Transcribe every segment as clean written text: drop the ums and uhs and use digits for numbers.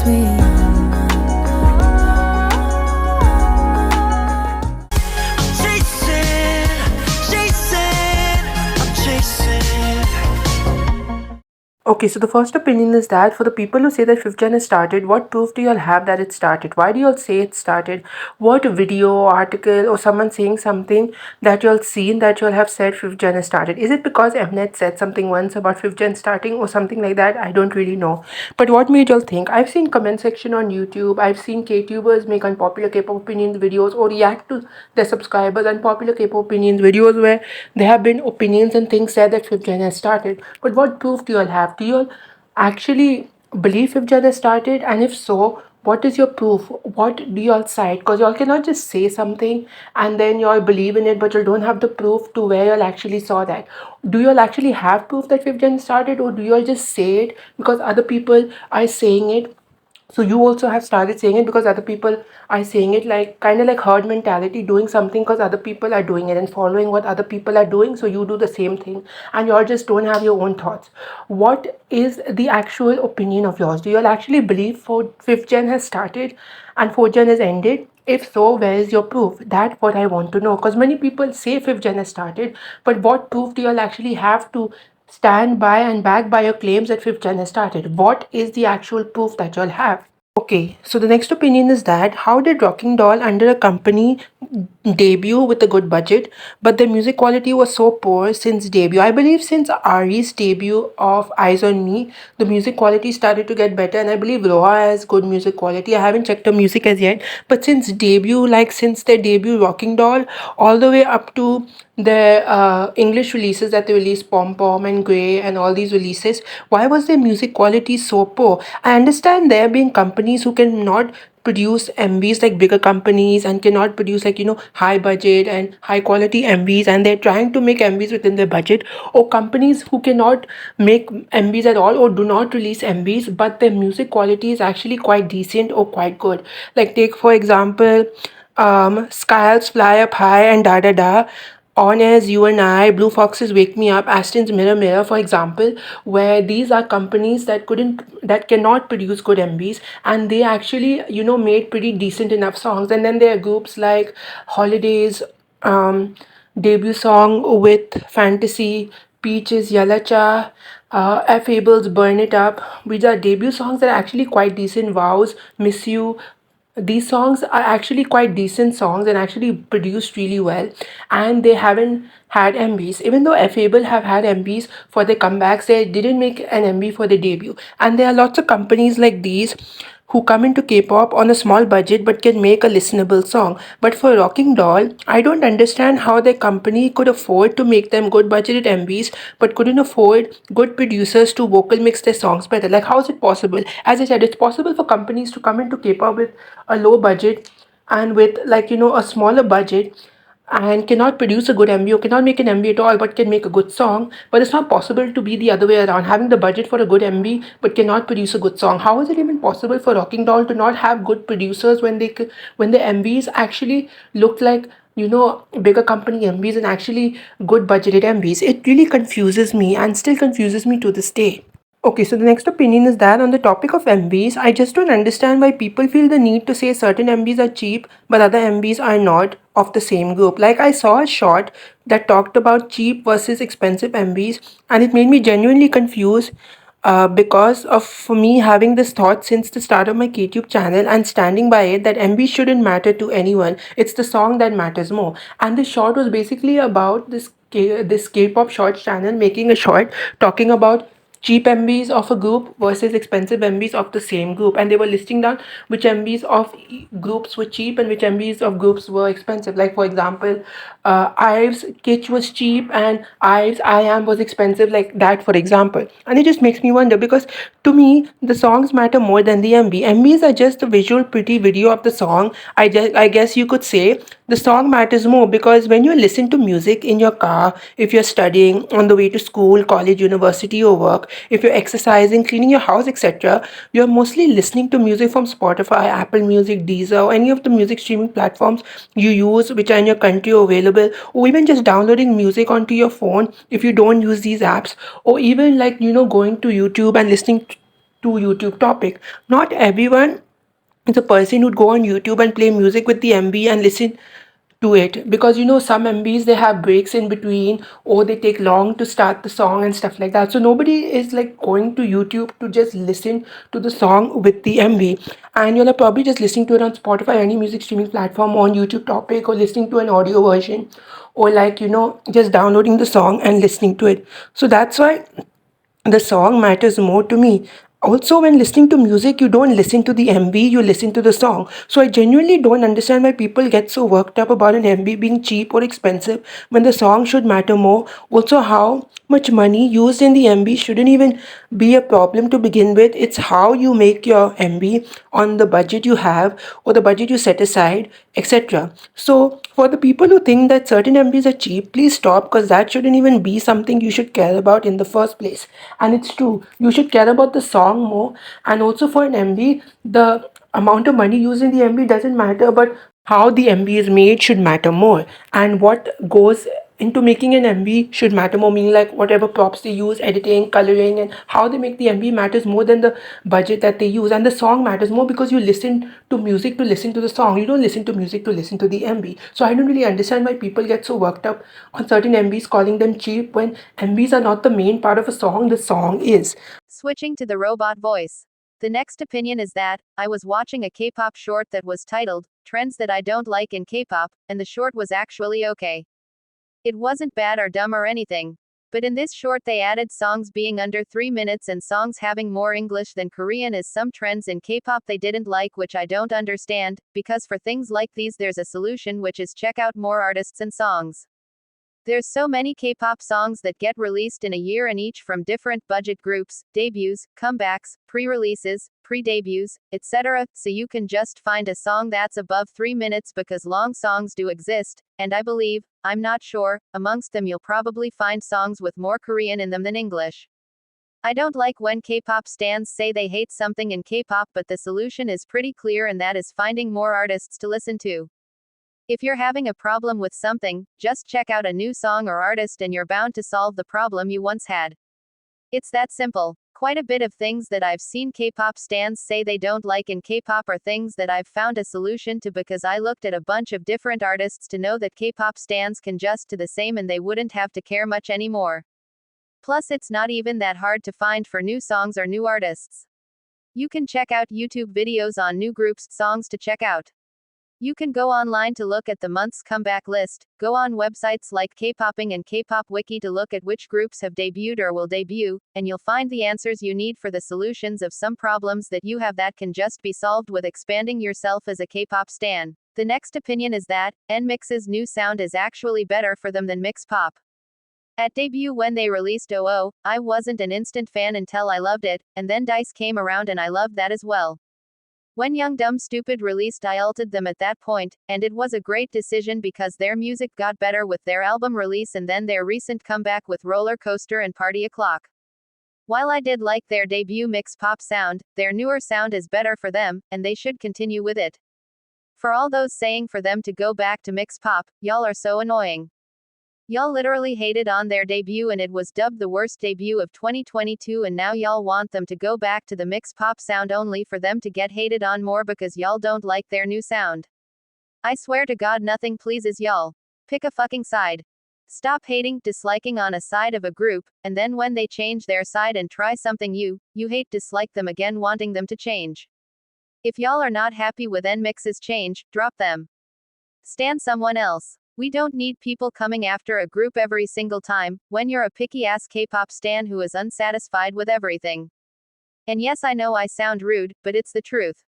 between. Okay, so the first opinion is that for the people who say that fifth gen has started, what proof do you all have that it started? Why do you all say it started? What video, article, or someone saying something that you all seen that you all have said fifth gen has started? Is it because Mnet said something once about fifth gen starting or something like that? I don't really know. But what made you all think? I've seen comment section on YouTube. I've seen KTubers make unpopular K-pop opinions videos or react to their subscribers unpopular K-pop opinions videos where there have been opinions and things said that fifth gen has started. But what proof do you all have? Do you all actually believe fifth gen has started? And if so, what is your proof? What do you all cite? Because you all cannot just say something and then you all believe in it, but you don't have the proof to where you all actually saw that. Do you all actually have proof that fifth gen started, or do you all just say it because other people are saying it? So you also have started saying it because other people are saying it, like kind of like herd mentality, doing something because other people are doing it and following what other people are doing, so you do the same thing and you all just don't have your own thoughts. What is the actual opinion of yours? Do you all actually believe fifth gen has started and fourth gen has ended? If so, where is your proof? That's what I want to know, because many people say fifth gen has started, but what proof do you all actually have to stand by and back by your claims that fifth gen has started? What is the actual proof that you'll have? Okay, so the next opinion is that how did Rocking Doll under a company debut with a good budget, but the music quality was so poor since debut? I believe since Ari's debut of Eyes on Me, the music quality started to get better, and I believe Roa has good music quality. I haven't checked her music as yet, but since debut, like since their debut Rocking Doll, all the way up to their English releases that they released, Pom Pom and Grey and all these releases, why was their music quality so poor? I understand there being companies who cannot produce MVs like bigger companies and cannot produce like high budget and high quality MVs, and they're trying to make MVs within their budget, or companies who cannot make MVs at all or do not release MVs but their music quality is actually quite decent or quite good. Like take for example Skiles Fly Up High and Da Da Da, On As You and I, Blue Foxes Wake Me Up, Aston's Mirror Mirror, for example, where these are companies that cannot produce good MVs, and they actually made pretty decent enough songs. And then there are groups like Holidays, debut song with Fantasy, Peaches, Yalacha, F. Abel's Burn It Up. These are debut songs that are actually quite decent. Vows, Miss You, these songs are actually quite decent songs and actually produced really well, and they haven't had MVs. Even though Fable have had MVs for their comebacks, they didn't make an MV for their debut. And there are lots of companies like these who come into K-pop on a small budget but can make a listenable song. But for Rocking Doll, I don't understand how their company could afford to make them good budgeted MVs but couldn't afford good producers to vocal mix their songs better. Like, how is it possible? As I said, it's possible for companies to come into K-pop with a low budget and with a smaller budget and cannot produce a good MV or cannot make an MV at all but can make a good song. But it's not possible to be the other way around, having the budget for a good MV but cannot produce a good song. How is it even possible for Rocking Doll to not have good producers when when the MVs actually looked like bigger company MVs and actually good budgeted MVs? It really confuses me and still confuses me to this day. Okay, so the next opinion is that on the topic of MVs, I just don't understand why people feel the need to say certain MVs are cheap but other MVs are not of the same group. Like, I saw a short that talked about cheap versus expensive MVs, and it made me genuinely confused because of for me having this thought since the start of my KTube channel and standing by it that MV shouldn't matter to anyone. It's the song that matters more. And this short was basically about this K-pop shorts channel making a short talking about cheap MVs of a group versus expensive MVs of the same group, and they were listing down which MVs of groups were cheap and which MVs of groups were expensive. Like for example, Ives Kitsch was cheap and Ives I Am was expensive, like that for example. And it just makes me wonder, because to me the songs matter more than the MV. MVs are just a visual pretty video of the song. I guess you could say the song matters more, because when you listen to music in your car, if you're studying, on the way to school, college, university, or work, if you're exercising, cleaning your house, etc., you're mostly listening to music from Spotify, Apple Music, Deezer, or any of the music streaming platforms you use which are in your country or available, or even just downloading music onto your phone if you don't use these apps, or even like going to YouTube and listening to YouTube topic. Not everyone is a person who'd go on YouTube and play music with the MV and listen to it, because some MVs, they have breaks in between, or they take long to start the song and stuff like that. So nobody is like going to YouTube to just listen to the song with the MV, and you're probably just listening to it on Spotify, any music streaming platform, on YouTube topic, or listening to an audio version, or like just downloading the song and listening to it. So that's why the song matters more to me. Also, when listening to music, you don't listen to the MV, you listen to the song. So I genuinely don't understand why people get so worked up about an MV being cheap or expensive when the song should matter more. Also, how much money used in the MV shouldn't even be a problem to begin with. It's how you make your MV on the budget you have, or the budget you set aside, etc. So for the people who think that certain MVs are cheap, please stop, because that shouldn't even be something you should care about in the first place. And it's true, you should care about the song more. And also, for an MV, the amount of money used in the MV doesn't matter, but how the MV is made should matter more. And what goes into making an MV should matter more, meaning like whatever props they use, editing, coloring, and how they make the MV matters more than the budget that they use. And the song matters more, because you listen to music to listen to the song. You don't listen to music to listen to the MV. So I don't really understand why people get so worked up on certain MVs, calling them cheap, when MVs are not the main part of a song, the song is. Switching to the robot voice. The next opinion is that I was watching a K-pop short that was titled Trends That I Don't Like in K-pop, and the short was actually okay. It wasn't bad or dumb or anything. But in this short they added songs being under 3 minutes and songs having more English than Korean as some trends in K-pop they didn't like, which I don't understand, because for things like these there's a solution, which is check out more artists and songs. There's so many K-pop songs that get released in a year, and each from different budget groups, debuts, comebacks, pre-releases, pre-debuts, etc. So you can just find a song that's above 3 minutes, because long songs do exist, and I believe, I'm not sure, amongst them you'll probably find songs with more Korean in them than English. I don't like when K-pop stans say they hate something in K-pop, but the solution is pretty clear, and that is finding more artists to listen to. If you're having a problem with something, just check out a new song or artist and you're bound to solve the problem you once had. It's that simple. Quite a bit of things that I've seen K-pop stans say they don't like in K-pop are things that I've found a solution to, because I looked at a bunch of different artists to know that K-pop stans can just do the same and they wouldn't have to care much anymore. Plus, it's not even that hard to find for new songs or new artists. You can check out YouTube videos on new groups' songs to check out. You can go online to look at the month's comeback list, go on websites like K-Popping and K-Pop Wiki to look at which groups have debuted or will debut, and you'll find the answers you need for the solutions of some problems that you have that can just be solved with expanding yourself as a K-pop stan. The next opinion is that NMIX's new sound is actually better for them than Mix Pop. At debut, when they released OO, I wasn't an instant fan until I loved it, and then Dice came around and I loved that as well. When Young Dumb Stupid released, I ulted them at that point, and it was a great decision because their music got better with their album release and then their recent comeback with Roller Coaster and Party O'Clock. While I did like their debut Mix Pop sound, their newer sound is better for them, and they should continue with it. For all those saying for them to go back to Mix Pop, y'all are so annoying. Y'all literally hated on their debut and it was dubbed the worst debut of 2022, and now y'all want them to go back to the Mix Pop sound only for them to get hated on more because y'all don't like their new sound. I swear to God nothing pleases y'all. Pick a fucking side. Stop hating, disliking on a side of a group, and then when they change their side and try something you hate, dislike them again, wanting them to change. If y'all are not happy with NMIX's change, drop them. Stan someone else. We don't need people coming after a group every single time, when you're a picky-ass K-pop stan who is unsatisfied with everything. And yes, I know I sound rude, but it's the truth.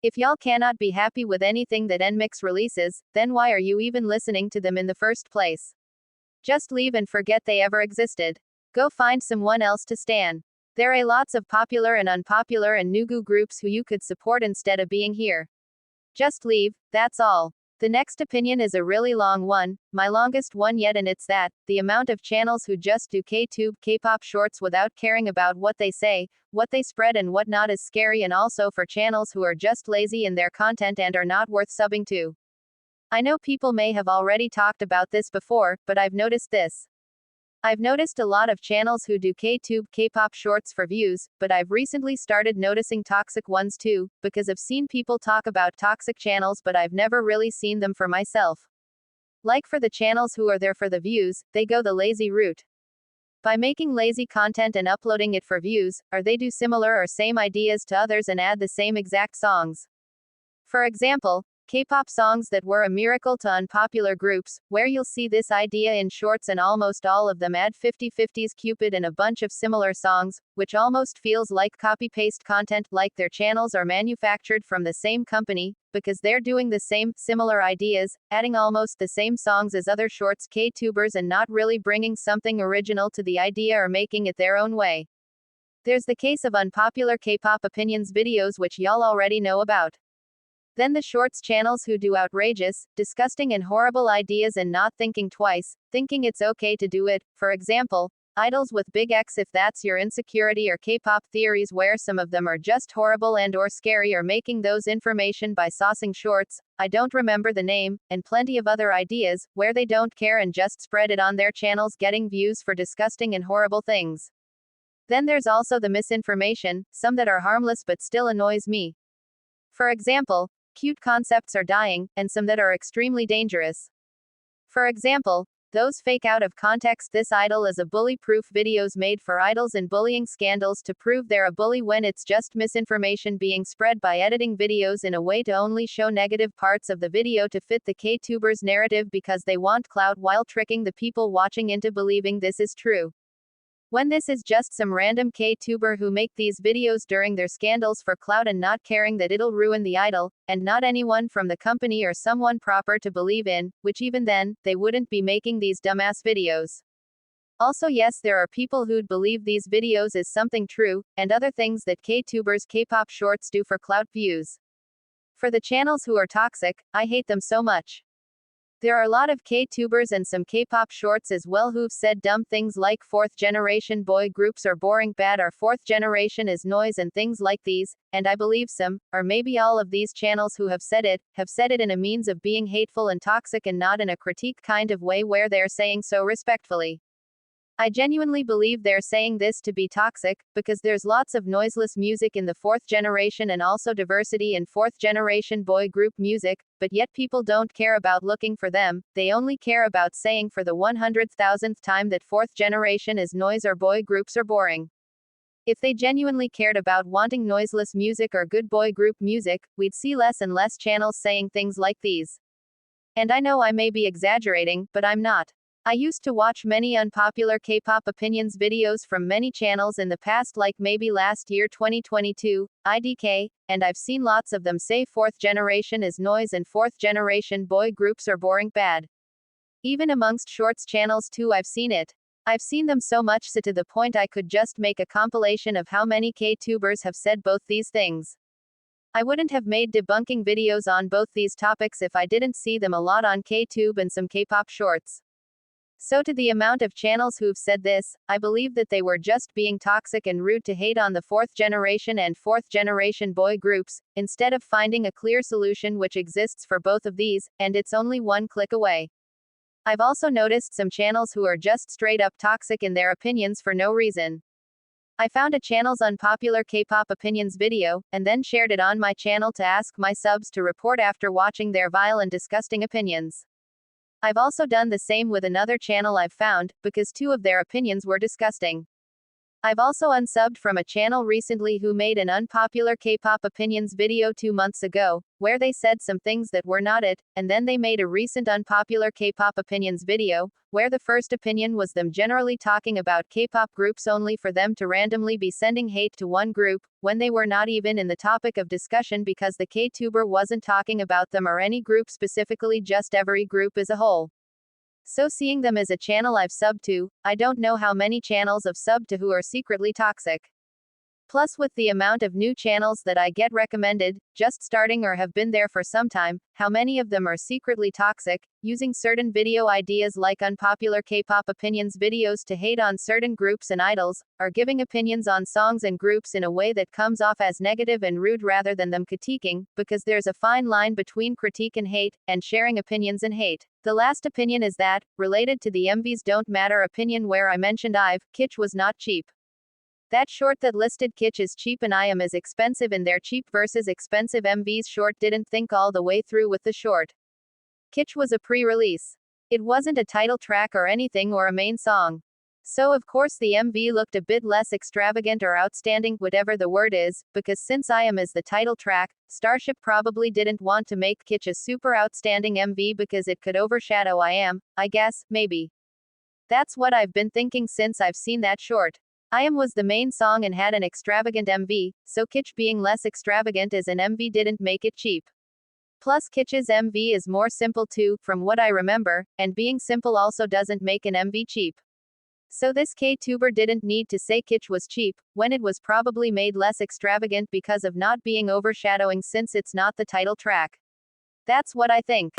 If y'all cannot be happy with anything that NMIX releases, then why are you even listening to them in the first place? Just leave and forget they ever existed. Go find someone else to stan. There are lots of popular and unpopular and nugu groups who you could support instead of being here. Just leave, that's all. The next opinion is a really long one, my longest one yet, and it's that the amount of channels who just do K-tube K-pop shorts without caring about what they say, what they spread and what not is scary, and also for channels who are just lazy in their content and are not worth subbing to. I know people may have already talked about this before, but I've noticed this. I've noticed a lot of channels who do K-tube K-pop shorts for views, but I've recently started noticing toxic ones too, because I've seen people talk about toxic channels but I've never really seen them for myself. Like for the channels who are there for the views, they go the lazy route. By making lazy content and uploading it for views, or they do similar or same ideas to others and add the same exact songs. For example, K-pop songs that were a miracle to unpopular groups, where you'll see this idea in shorts and almost all of them add 50/50's Cupid and a bunch of similar songs, which almost feels like copy-paste content, like their channels are manufactured from the same company, because they're doing the same, similar ideas, adding almost the same songs as other shorts K-tubers and not really bringing something original to the idea or making it their own way. There's the case of unpopular K-pop opinions videos which y'all already know about. Then the shorts channels who do outrageous, disgusting and horrible ideas and not thinking twice, thinking it's okay to do it, for example, idols with big X if that's your insecurity, or K-pop theories where some of them are just horrible and or scary, or making those information by saucing shorts, I don't remember the name, and plenty of other ideas, where they don't care and just spread it on their channels getting views for disgusting and horrible things. Then there's also the misinformation, some that are harmless but still annoys me. For example, cute concepts are dying, and some that are extremely dangerous. For example, those fake out of context "this idol is a bully"-proof videos made for idols and bullying scandals to prove they're a bully when it's just misinformation being spread by editing videos in a way to only show negative parts of the video to fit the K-tubers' narrative because they want clout while tricking the people watching into believing this is true. When this is just some random K-tuber who make these videos during their scandals for clout and not caring that it'll ruin the idol, and not anyone from the company or someone proper to believe in, which even then, they wouldn't be making these dumbass videos. Also yes, there are people who'd believe these videos is something true, and other things that K-tubers K-pop shorts do for clout views. For the channels who are toxic, I hate them so much. There are a lot of K-tubers and some K-pop shorts as well who've said dumb things like fourth generation boy groups are boring, bad, or fourth generation is noise and things like these, and I believe some, or maybe all of these channels who have said it in a means of being hateful and toxic and not in a critique kind of way where they're saying so respectfully. I genuinely believe they're saying this to be toxic, because there's lots of noiseless music in the fourth generation and also diversity in fourth generation boy group music, but yet people don't care about looking for them, they only care about saying for the 100,000th time that fourth generation is noise or boy groups are boring. If they genuinely cared about wanting noiseless music or good boy group music, we'd see less and less channels saying things like these. And I know I may be exaggerating, but I'm not. I used to watch many unpopular K-pop opinions videos from many channels in the past, like maybe last year 2022, IDK, and I've seen lots of them say fourth generation is noise and fourth generation boy groups are boring, bad. Even amongst shorts channels too, I've seen it. I've seen them so much so to the point I could just make a compilation of how many K-tubers have said both these things. I wouldn't have made debunking videos on both these topics if I didn't see them a lot on K-tube and some K-pop shorts. So to the amount of channels who've said this, I believe that they were just being toxic and rude to hate on the fourth generation and fourth generation boy groups, instead of finding a clear solution which exists for both of these, and it's only one click away. I've also noticed some channels who are just straight up toxic in their opinions for no reason. I found a channel's unpopular K-pop opinions video, and then shared it on my channel to ask my subs to report after watching their vile and disgusting opinions. I've also done the same with another channel I've found, because two of their opinions were disgusting. I've also unsubbed from a channel recently who made an unpopular K-pop opinions video 2 months ago, where they said some things that were not it, and then they made a recent unpopular K-pop opinions video, where the first opinion was them generally talking about K-pop groups only for them to randomly be sending hate to one group, when they were not even in the topic of discussion because the K-tuber wasn't talking about them or any group specifically, just every group as a whole. So seeing them as a channel I've subbed to, I don't know how many channels I've subbed to who are secretly toxic. Plus with the amount of new channels that I get recommended, just starting or have been there for some time, how many of them are secretly toxic, using certain video ideas like unpopular K-pop opinions videos to hate on certain groups and idols, or giving opinions on songs and groups in a way that comes off as negative and rude rather than them critiquing, because there's a fine line between critique and hate, and sharing opinions and hate. The last opinion is that, related to the MVs don't matter opinion where I mentioned Kitsch was not cheap. That short that listed Kitsch is cheap and I am is expensive in their cheap versus expensive MVs short didn't think all the way through with the short. Kitsch was a pre-release. It wasn't a title track or anything or a main song. So of course the MV looked a bit less extravagant or outstanding, whatever the word is, because since I Am is the title track, Starship probably didn't want to make Kitsch a super outstanding MV because it could overshadow I Am, I guess, maybe. That's what I've been thinking since I've seen that short. I Am was the main song and had an extravagant MV, so Kitsch being less extravagant as an MV didn't make it cheap. Plus Kitsch's MV is more simple too, from what I remember, and being simple also doesn't make an MV cheap. So this K-tuber didn't need to say Kitsch was cheap, when it was probably made less extravagant because of not being overshadowing since it's not the title track. That's what I think.